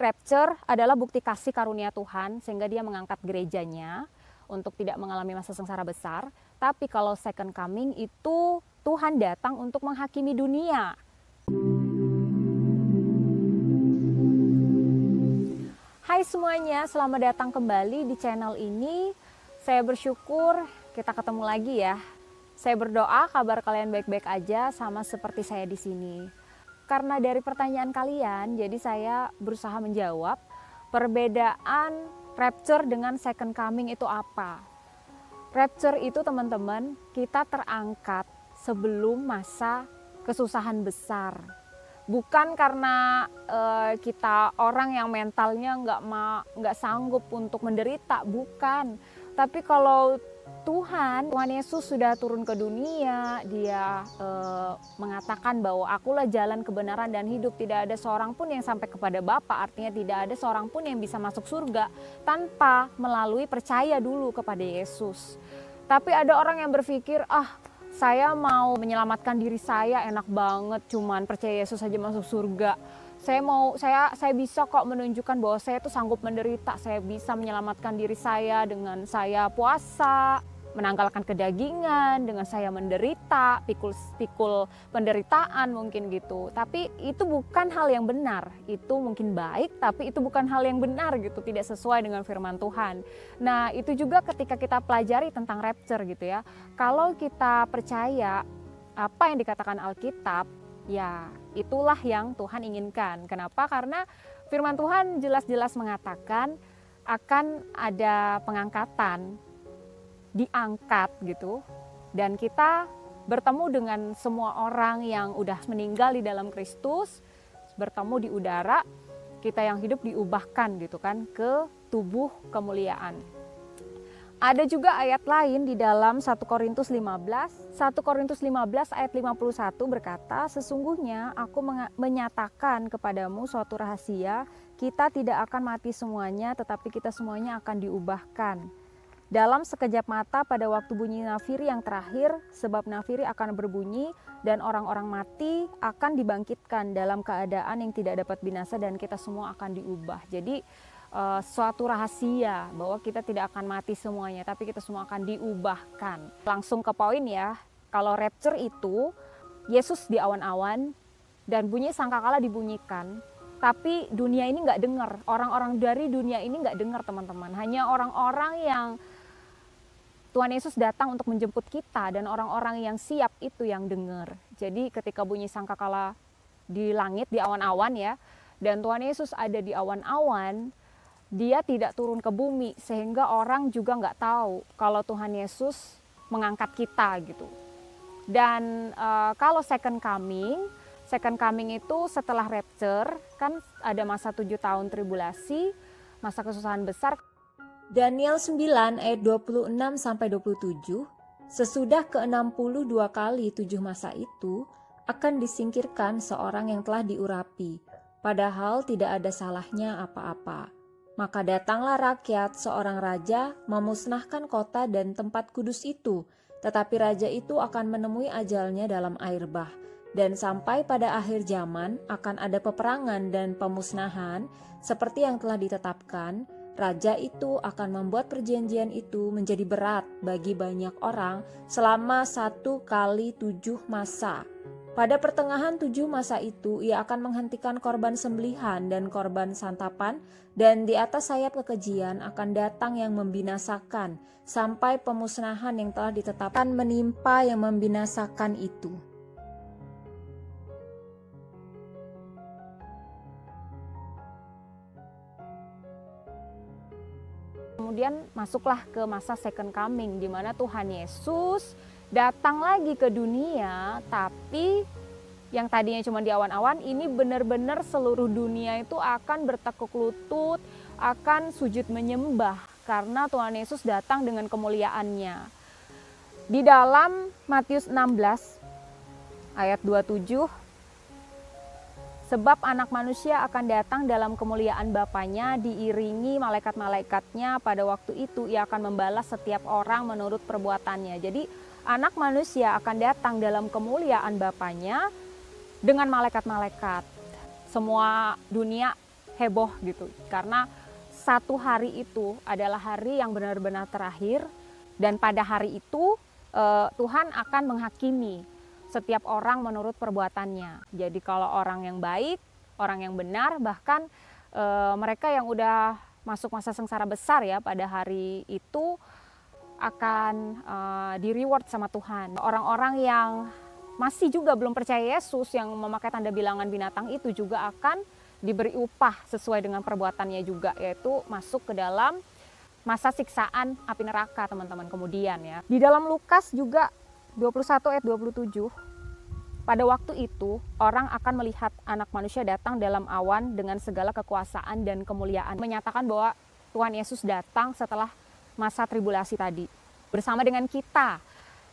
rapture adalah bukti kasih karunia Tuhan sehingga dia mengangkat gerejanya untuk tidak mengalami masa sengsara besar. Tapi kalau second coming itu Tuhan datang untuk menghakimi dunia. Hai semuanya, selamat datang kembali di channel ini. Saya bersyukur kita ketemu lagi ya. Saya berdoa kabar kalian baik-baik aja sama seperti saya di sini. Karena dari pertanyaan kalian, jadi saya berusaha menjawab perbedaan rapture dengan second coming itu apa. Rapture itu teman-teman, kita terangkat sebelum masa kesusahan besar. Bukan karena kita orang yang mentalnya nggak sanggup untuk menderita, bukan. Tapi kalau Tuhan Yesus sudah turun ke dunia, dia mengatakan bahwa akulah jalan kebenaran dan hidup. Tidak ada seorang pun yang sampai kepada Bapa, artinya tidak ada seorang pun yang bisa masuk surga tanpa melalui percaya dulu kepada Yesus. Tapi ada orang yang berpikir, saya mau menyelamatkan diri saya, enak banget cuman percaya Yesus saja masuk surga. Saya bisa kok menunjukkan bahwa saya tuh sanggup menderita, saya bisa menyelamatkan diri saya dengan saya puasa, menanggalkan kedagingan, dengan saya menderita, pikul penderitaan mungkin gitu. Tapi itu bukan hal yang benar. Itu mungkin baik, tapi itu bukan hal yang benar gitu, tidak sesuai dengan firman Tuhan. Nah, itu juga ketika kita pelajari tentang rapture gitu ya. Kalau kita percaya apa yang dikatakan Alkitab, ya itulah yang Tuhan inginkan. Kenapa? Karena firman Tuhan jelas-jelas mengatakan akan ada pengangkatan, diangkat gitu, dan kita bertemu dengan semua orang yang udah meninggal di dalam Kristus, bertemu di udara, kita yang hidup diubahkan gitu kan ke tubuh kemuliaan. Ada juga ayat lain di dalam 1 Korintus 15. 1 Korintus 15 ayat 51 berkata, sesungguhnya aku menyatakan kepadamu suatu rahasia, kita tidak akan mati semuanya, tetapi kita semuanya akan diubahkan. Dalam sekejap mata pada waktu bunyi nafiri yang terakhir, sebab nafiri akan berbunyi dan orang-orang mati akan dibangkitkan dalam keadaan yang tidak dapat binasa dan kita semua akan diubah. Jadi suatu rahasia bahwa kita tidak akan mati semuanya, tapi kita semua akan diubahkan. Langsung ke poin ya, kalau rapture itu Yesus di awan-awan dan bunyi sangkakala dibunyikan, tapi dunia ini nggak dengar, orang-orang dari dunia ini nggak dengar teman-teman. Hanya orang-orang yang Tuhan Yesus datang untuk menjemput kita dan orang-orang yang siap itu yang dengar. Jadi ketika bunyi sangkakala di langit, di awan-awan ya, dan Tuhan Yesus ada di awan-awan, dia tidak turun ke bumi sehingga orang juga nggak tahu kalau Tuhan Yesus mengangkat kita gitu. Dan kalau second coming itu setelah rapture kan ada masa 7 tahun tribulasi, masa kesusahan besar. Daniel 9 ayat 26-27, sesudah ke-62 kali 7 masa itu akan disingkirkan seorang yang telah diurapi, padahal tidak ada salahnya apa-apa. Maka datanglah rakyat, seorang raja, memusnahkan kota dan tempat kudus itu, tetapi raja itu akan menemui ajalnya dalam air bah. Dan sampai pada akhir zaman akan ada peperangan dan pemusnahan, seperti yang telah ditetapkan. Raja itu akan membuat perjanjian itu menjadi berat bagi banyak orang selama 1 kali 7 masa. Pada pertengahan 7 masa itu, ia akan menghentikan korban sembelihan dan korban santapan, dan di atas sayap kekejian akan datang yang membinasakan, sampai pemusnahan yang telah ditetapkan menimpa yang membinasakan itu. Kemudian masuklah ke masa second coming, di mana Tuhan Yesus datang lagi ke dunia, tapi yang tadinya cuma di awan-awan, ini benar-benar seluruh dunia itu akan bertekuk lutut, akan sujud menyembah, karena Tuhan Yesus datang dengan kemuliaannya. Di dalam Matius 16 ayat 27, sebab anak manusia akan datang dalam kemuliaan Bapanya, diiringi malaikat-malaikatnya. Pada waktu itu ia akan membalas setiap orang menurut perbuatannya. Jadi anak manusia akan datang dalam kemuliaan Bapanya dengan malaikat-malaikat. Semua dunia heboh gitu. Karena satu hari itu adalah hari yang benar-benar terakhir, dan pada hari itu Tuhan akan menghakimi setiap orang menurut perbuatannya. Jadi kalau orang yang baik, orang yang benar, bahkan mereka yang udah masuk masa sengsara besar ya pada hari itu akan di reward sama Tuhan. Orang-orang yang masih juga belum percaya Yesus yang memakai tanda bilangan binatang itu juga akan diberi upah sesuai dengan perbuatannya juga, yaitu masuk ke dalam masa siksaan api neraka teman-teman kemudian ya. Di dalam Lukas juga 21 ayat 27, pada waktu itu orang akan melihat Anak Manusia datang dalam awan dengan segala kekuasaan dan kemuliaan. Menyatakan bahwa Tuhan Yesus datang setelah masa tribulasi tadi bersama dengan kita.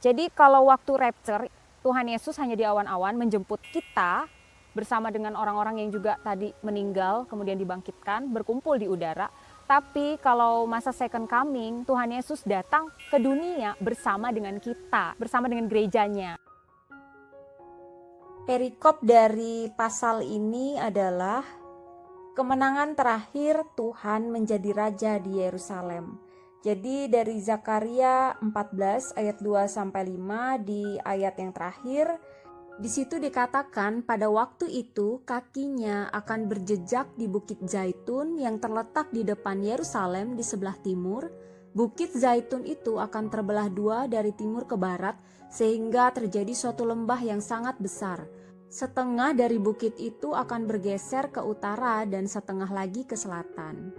Jadi kalau waktu rapture, Tuhan Yesus hanya di awan-awan menjemput kita bersama dengan orang-orang yang juga tadi meninggal kemudian dibangkitkan, berkumpul di udara. Tapi kalau masa second coming, Tuhan Yesus datang ke dunia bersama dengan kita, bersama dengan gerejanya. Perikop dari pasal ini adalah kemenangan terakhir Tuhan menjadi raja di Yerusalem. Jadi dari Zakaria 14 ayat 2-5 di ayat yang terakhir, di situ dikatakan pada waktu itu kakinya akan berjejak di Bukit Zaitun yang terletak di depan Yerusalem di sebelah timur. Bukit Zaitun itu akan terbelah dua dari timur ke barat sehingga terjadi suatu lembah yang sangat besar. Setengah dari bukit itu akan bergeser ke utara dan setengah lagi ke selatan.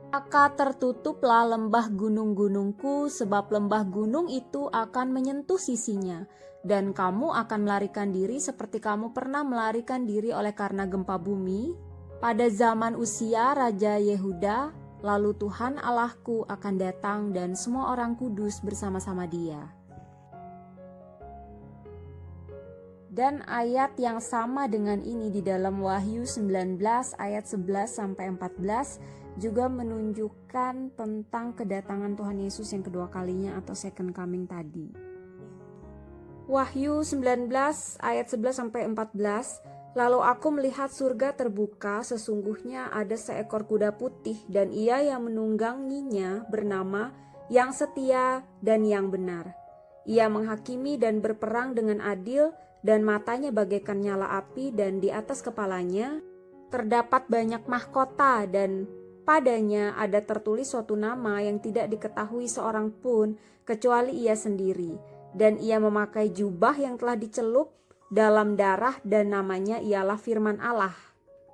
Maka tertutuplah lembah gunung-gunungku, sebab lembah gunung itu akan menyentuh sisinya, dan kamu akan melarikan diri seperti kamu pernah melarikan diri oleh karena gempa bumi. Pada zaman Usia Raja Yehuda, lalu Tuhan Allahku akan datang dan semua orang kudus bersama-sama Dia. Dan ayat yang sama dengan ini di dalam Wahyu 19 ayat 11-14 juga menunjukkan tentang kedatangan Tuhan Yesus yang kedua kalinya atau second coming tadi. Wahyu 19 ayat 11-14, lalu aku melihat surga terbuka, sesungguhnya ada seekor kuda putih dan ia yang menungganginya bernama Yang Setia dan Yang Benar. Ia menghakimi dan berperang dengan adil, dan matanya bagaikan nyala api, dan di atas kepalanya terdapat banyak mahkota, dan padanya ada tertulis suatu nama yang tidak diketahui seorang pun kecuali ia sendiri. Dan ia memakai jubah yang telah dicelup dalam darah, dan namanya ialah Firman Allah.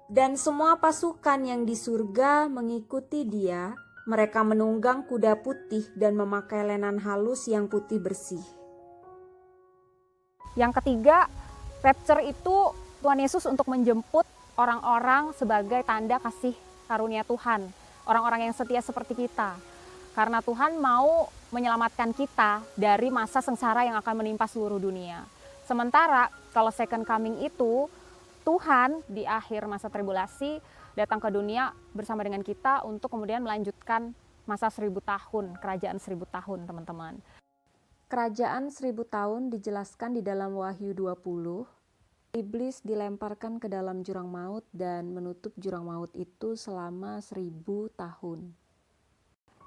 Dan semua pasukan yang di surga mengikuti dia. Mereka menunggang kuda putih dan memakai lenan halus yang putih bersih. Yang ketiga, rapture itu Tuhan Yesus untuk menjemput orang-orang sebagai tanda kasih karunia Tuhan, orang-orang yang setia seperti kita. Karena Tuhan mau menyelamatkan kita dari masa sengsara yang akan menimpa seluruh dunia. Sementara kalau second coming itu, Tuhan di akhir masa tribulasi datang ke dunia bersama dengan kita untuk kemudian melanjutkan masa 1000 tahun, kerajaan 1000 tahun teman-teman. Kerajaan 1000 tahun dijelaskan di dalam Wahyu 20. Iblis dilemparkan ke dalam jurang maut dan menutup jurang maut itu selama 1000 tahun.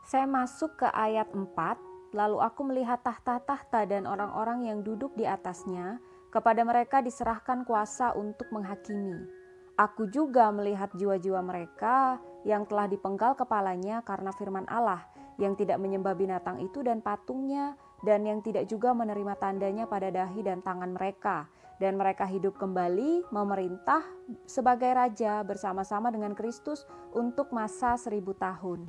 Saya masuk ke ayat 4, lalu aku melihat tahta-tahta dan orang-orang yang duduk di atasnya, kepada mereka diserahkan kuasa untuk menghakimi. Aku juga melihat jiwa-jiwa mereka yang telah dipenggal kepalanya karena firman Allah, yang tidak menyembah binatang itu dan patungnya, dan yang tidak juga menerima tandanya pada dahi dan tangan mereka. Dan mereka hidup kembali memerintah sebagai raja bersama-sama dengan Kristus untuk masa 1000 tahun.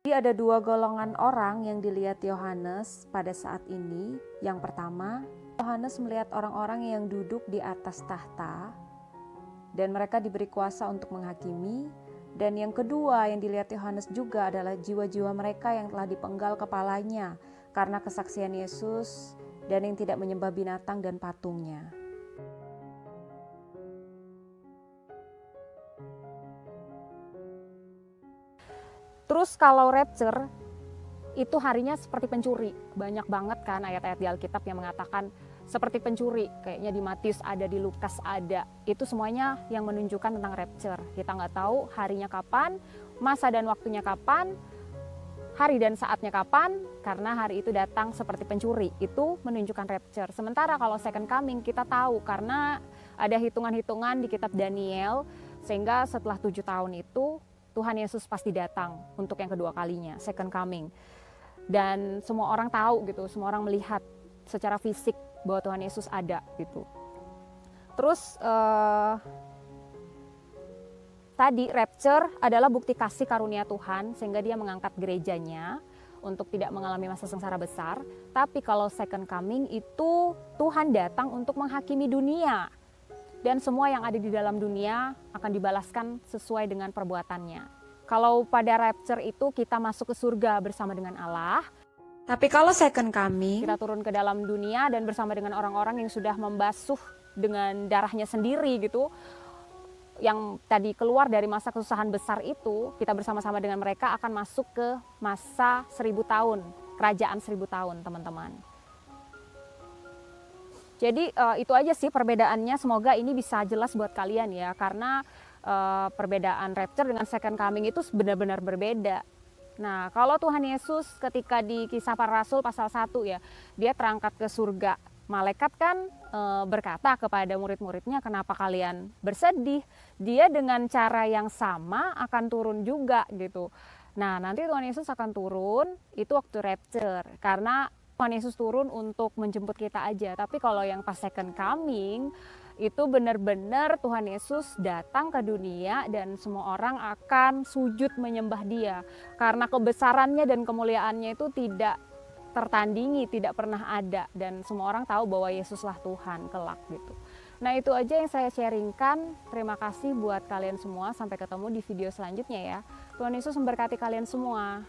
Jadi ada dua golongan orang yang dilihat Yohanes pada saat ini. Yang pertama, Yohanes melihat orang-orang yang duduk di atas tahta dan mereka diberi kuasa untuk menghakimi. Dan yang kedua yang dilihat Yohanes juga adalah jiwa-jiwa mereka yang telah dipenggal kepalanya karena kesaksian Yesus dan yang tidak menyembah binatang dan patungnya. Terus kalau rapture itu harinya seperti pencuri. Banyak banget kan ayat-ayat di Alkitab yang mengatakan seperti pencuri, kayaknya di Matius ada, di Lukas ada. Itu semuanya yang menunjukkan tentang rapture. Kita nggak tahu harinya kapan, masa dan waktunya kapan, hari dan saatnya kapan, karena hari itu datang seperti pencuri. Itu menunjukkan rapture. Sementara kalau second coming kita tahu karena ada hitungan-hitungan di kitab Daniel, sehingga setelah 7 tahun itu Tuhan Yesus pasti datang untuk yang kedua kalinya, second coming. Dan semua orang tahu gitu, semua orang melihat secara fisik bahwa Tuhan Yesus ada gitu. Terus tadi rapture adalah bukti kasih karunia Tuhan sehingga dia mengangkat gerejanya untuk tidak mengalami masa sengsara besar. Tapi kalau second coming itu Tuhan datang untuk menghakimi dunia. Dan semua yang ada di dalam dunia akan dibalaskan sesuai dengan perbuatannya. Kalau pada rapture itu kita masuk ke surga bersama dengan Allah. Tapi kalau second coming, kita turun ke dalam dunia dan bersama dengan orang-orang yang sudah membasuh dengan darahnya sendiri gitu. Yang tadi keluar dari masa kesusahan besar itu, kita bersama-sama dengan mereka akan masuk ke masa 1000 tahun, kerajaan 1000 tahun teman-teman. Jadi itu aja sih perbedaannya, semoga ini bisa jelas buat kalian ya. Karena perbedaan rapture dengan second coming itu benar-benar berbeda. Nah, kalau Tuhan Yesus ketika di Kisah Para Rasul pasal 1 ya, dia terangkat ke surga. Malaikat kan berkata kepada murid-muridnya, kenapa kalian bersedih? Dia dengan cara yang sama akan turun juga gitu. Nah, nanti Tuhan Yesus akan turun, itu waktu rapture. Karena Tuhan Yesus turun untuk menjemput kita aja. Tapi kalau yang pas second coming, itu benar-benar Tuhan Yesus datang ke dunia dan semua orang akan sujud menyembah dia. Karena kebesarannya dan kemuliaannya itu tidak tertandingi, tidak pernah ada. Dan semua orang tahu bahwa Yesuslah Tuhan kelak gitu. Nah, itu aja yang saya sharingkan. Terima kasih buat kalian semua. Sampai ketemu di video selanjutnya ya. Tuhan Yesus memberkati kalian semua.